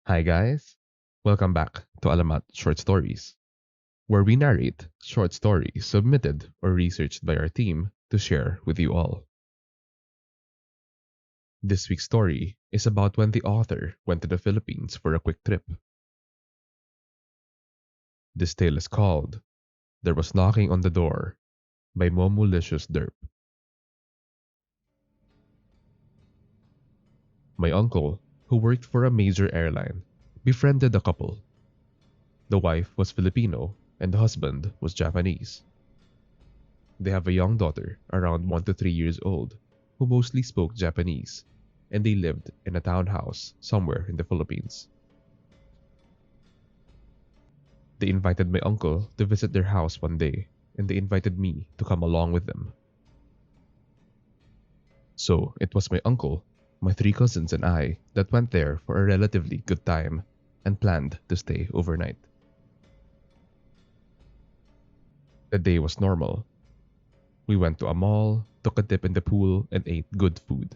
Hi guys, welcome back to Alamat Short Stories, where we narrate short stories submitted or researched by our team to share with you all. This week's story is about when the author went to the Philippines for a quick trip. This tale is called There Was Knocking on the Door by Momulicious Derp. My uncle, who worked for a major airline, befriended a couple. The wife was Filipino and the husband was Japanese. They have a young daughter, around 1 to 3 years old, who mostly spoke Japanese, and they lived in a townhouse somewhere in the Philippines. They invited my uncle to visit their house one day, and they invited me to come along with them. So it was my uncle, my 3 cousins, and I that went there for a relatively good time and planned to stay overnight. The day was normal. We went to a mall, took a dip in the pool, and ate good food.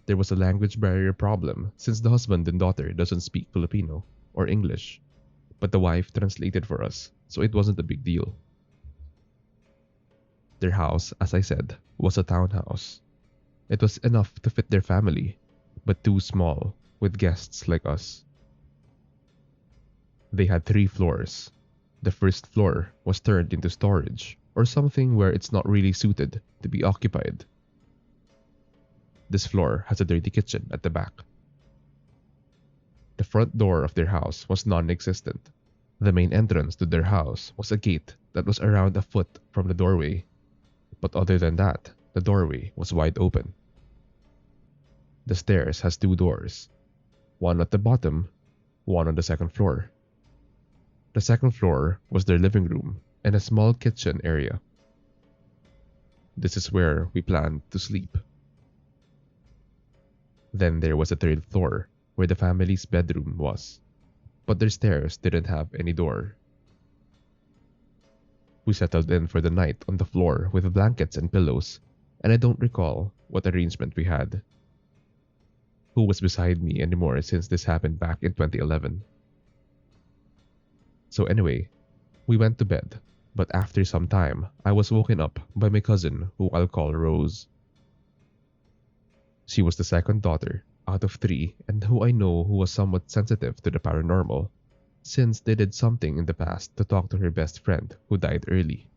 There was a language barrier problem since the husband and daughter doesn't speak Filipino or English, but the wife translated for us, so it wasn't a big deal. Their house, as I said, was a townhouse. It was enough to fit their family, but too small with guests like us. They had 3 floors. The first floor was turned into storage or something where it's not really suited to be occupied. This floor has a dirty kitchen at the back. The front door of their house was non-existent. The main entrance to their house was a gate that was around a foot from the doorway, but other than that, the doorway was wide open. The stairs has 2 doors, one at the bottom, one on the second floor. The second floor was their living room and a small kitchen area. This is where we planned to sleep. Then there was a third floor where the family's bedroom was, but their stairs didn't have any door. We settled in for the night on the floor with blankets and pillows, and I don't recall what arrangement we had. Who was beside me anymore since this happened back in 2011. So anyway, we went to bed, but after some time, I was woken up by my cousin who I'll call Rose. She was the second daughter out of 3 and who I know who was somewhat sensitive to the paranormal, since they did something in the past to talk to her best friend who died early.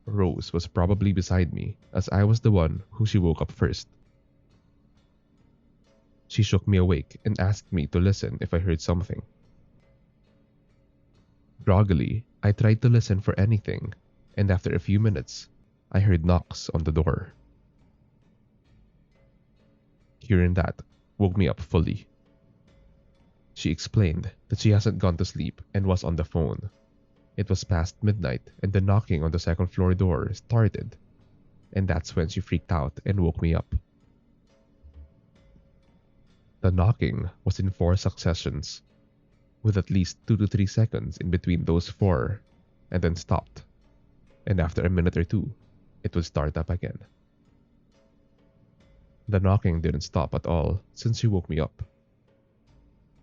Rose was probably beside me as I was the one who she woke up first. She shook me awake and asked me to listen if I heard something. Groggily, I tried to listen for anything, and after a few minutes, I heard knocks on the door. Hearing that woke me up fully. She explained that she hasn't gone to sleep and was on the phone. It was past midnight and the knocking on the second floor door started, and that's when she freaked out and woke me up. The knocking was in 4 successions, with at least 2 to 3 seconds in between those 4, and then stopped. And after a minute or 2, it would start up again. The knocking didn't stop at all since she woke me up.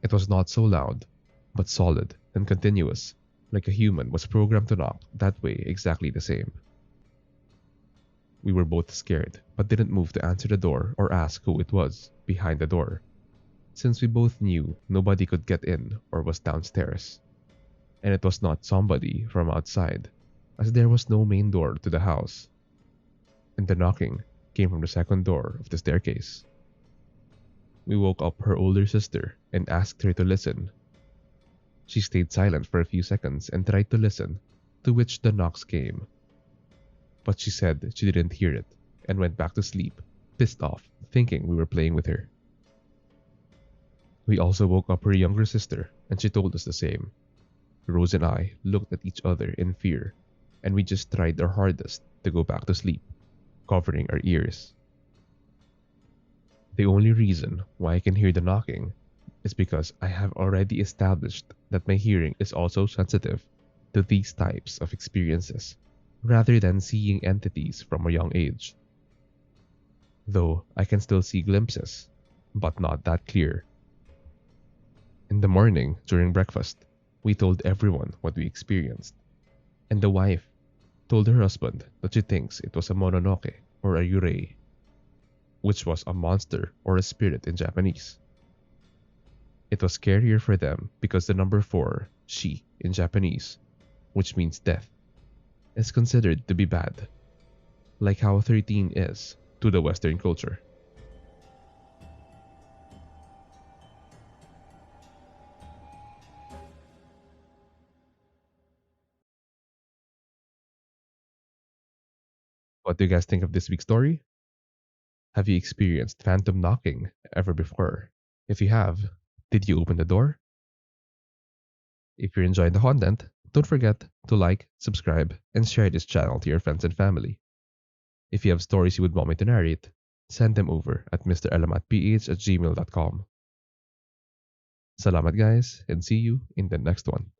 It was not so loud, but solid and continuous, like a human was programmed to knock that way exactly the same. We were both scared, but didn't move to answer the door or ask who it was behind the door, since we both knew nobody could get in or was downstairs. And it was not somebody from outside, as there was no main door to the house. And the knocking came from the second door of the staircase. We woke up her older sister and asked her to listen. She stayed silent for a few seconds and tried to listen, to which the knocks came. But she said she didn't hear it and went back to sleep, pissed off, thinking we were playing with her. We also woke up her younger sister and she told us the same. Rose and I looked at each other in fear, and we just tried our hardest to go back to sleep, covering our ears. The only reason why I can hear the knocking is because I have already established that my hearing is also sensitive to these types of experiences, rather than seeing entities from a young age. though I can still see glimpses, but not that clear. In the morning, during breakfast, we told everyone what we experienced, and the wife told her husband that she thinks it was a mononoke or a yurei, which was a monster or a spirit in Japanese. It was scarier for them because the number 4, shi, in Japanese, which means death, is considered to be bad, like how 13 is to the Western culture. What do you guys think of this week's story? Have you experienced phantom knocking ever before? If you have, did you open the door? If you're enjoying the content, don't forget to like, subscribe, and share this channel to your friends and family. If you have stories you would want me to narrate, send them over at mrelamatph@gmail.com. Salamat guys, and see you in the next one.